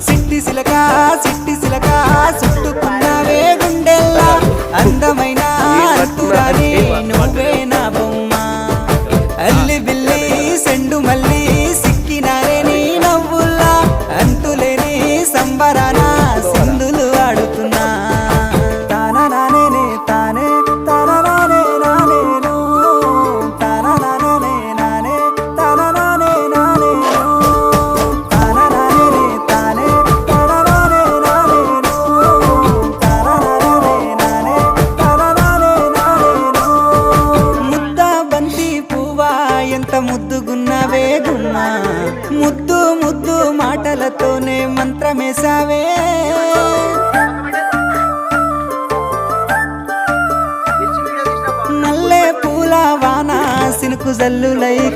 సిట్టి సిలక సిట్టి సిలక చుట్టుకున్నవే గుండెల్లా అందమైన అంతురాని నువ్వే నా బొమ్మ అల్లి బిల్లి సెండు మల్లి సిక్కినారే నీ నవ్వుల్లా అంతులేని సంబరాన సింధులు ఆడుతున్నా తానా నానే తానే తానా నానే నానేను తానా నానే నానే తానా నానే నానేను తానా నానే తానే తానా నానే నానేను తానా నానే నానే తానా నానే నానేను ముద్ద బంతి పువ్వా ఎంత ముద్దుగున్నవే గుమ్మ ముద్దు ముద్దు మాటలతోనే మంత్రమేసావే నల్లే పూల వాన సినుకు జల్లులై